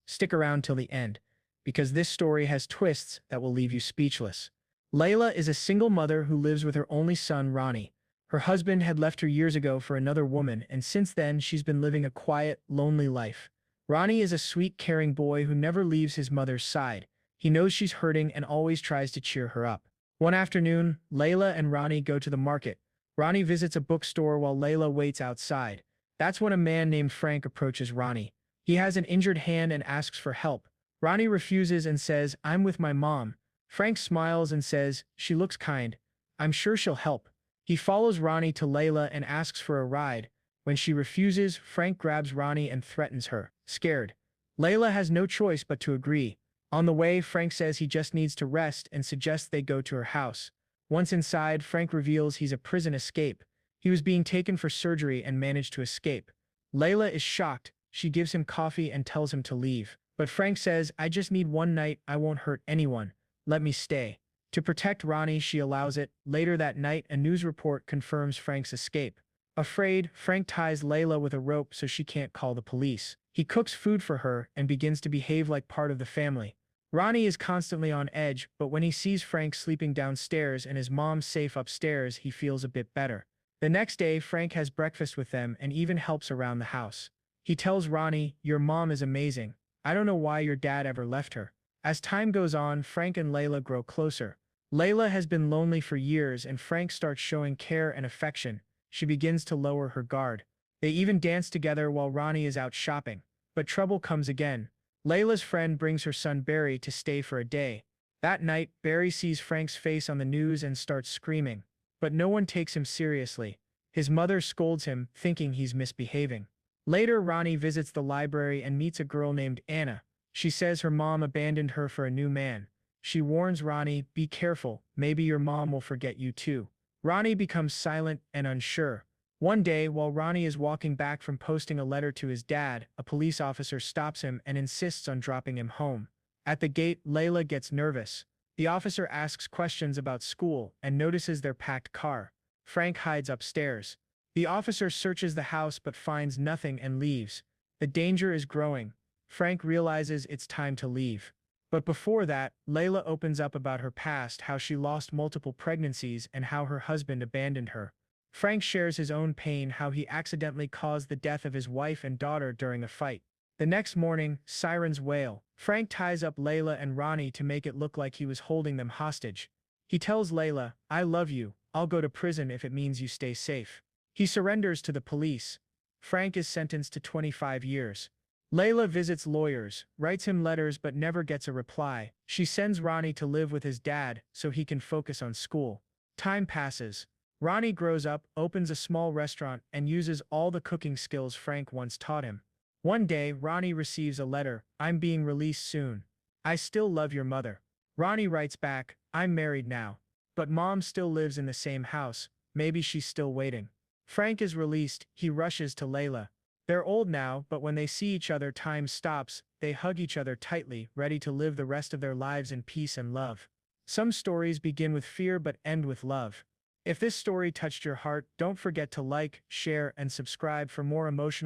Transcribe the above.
Stick around till the end, because this story has twists that will leave you speechless. Layla is a single mother who lives with her only son, Ronnie. Her husband had left her years ago for another woman, and since then she's been living a quiet, lonely life. Ronnie is a sweet, caring boy who never leaves his mother's side. He knows she's hurting and always tries to cheer her up. One afternoon, Layla and Ronnie go to the market. Ronnie visits a bookstore while Layla waits outside. That's when a man named Frank approaches Ronnie. He has an injured hand and asks for help. Ronnie refuses and says, "I'm with my mom." Frank smiles and says, "She looks kind. I'm sure she'll help." He follows Ronnie to Layla and asks for a ride. When she refuses, Frank grabs Ronnie and threatens her. Scared, Layla has no choice but to agree. On the way, Frank says he just needs to rest and suggests they go to her house. Once inside, Frank reveals he's a prison escape. He was being taken for surgery and managed to escape. Layla is shocked. She gives him coffee and tells him to leave. But Frank says, "I just need one night. I won't hurt anyone. Let me stay." To protect Ronnie, she allows it. Later that night, a news report confirms Frank's escape. Afraid, Frank ties Layla with a rope so she can't call the police. He cooks food for her and begins to behave like part of the family. Ronnie is constantly on edge, but when he sees Frank sleeping downstairs and his mom safe upstairs, he feels a bit better. The next day, Frank has breakfast with them and even helps around the house. He tells Ronnie, "Your mom is amazing. I don't know why your dad ever left her." As time goes on, Frank and Layla grow closer. Layla has been lonely for years and Frank starts showing care and affection. She begins to lower her guard. They even dance together while Ronnie is out shopping. But trouble comes again. Layla's friend brings her son Barry to stay for a day. That night, Barry sees Frank's face on the news and starts screaming. But no one takes him seriously. His mother scolds him, thinking he's misbehaving. Later, Ronnie visits the library and meets a girl named Anna. She says her mom abandoned her for a new man. She warns Ronnie, "Be careful, maybe your mom will forget you too." Ronnie becomes silent and unsure. One day, while Ronnie is walking back from posting a letter to his dad, a police officer stops him and insists on dropping him home. At the gate, Layla gets nervous. The officer asks questions about school and notices their packed car. Frank hides upstairs. The officer searches the house but finds nothing and leaves. The danger is growing. Frank realizes it's time to leave. But before that, Layla opens up about her past, how she lost multiple pregnancies and how her husband abandoned her. Frank shares his own pain, how he accidentally caused the death of his wife and daughter during a fight. The next morning, sirens wail. Frank ties up Layla and Ronnie to make it look like he was holding them hostage. He tells Layla, "I love you. I'll go to prison if it means you stay safe." He surrenders to the police. Frank is sentenced to 25 years. Layla visits lawyers, writes him letters but never gets a reply. She sends Ronnie to live with his dad so he can focus on school. Time passes. Ronnie grows up, opens a small restaurant, and uses all the cooking skills Frank once taught him. One day, Ronnie receives a letter, "I'm being released soon. I still love your mother." Ronnie writes back, "I'm married now. But mom still lives in the same house. Maybe she's still waiting." Frank is released. He rushes to Layla. They're old now, but when they see each other, time stops. They hug each other tightly, ready to live the rest of their lives in peace and love. Some stories begin with fear but end with love. If this story touched your heart, don't forget to like, share, and subscribe for more emotional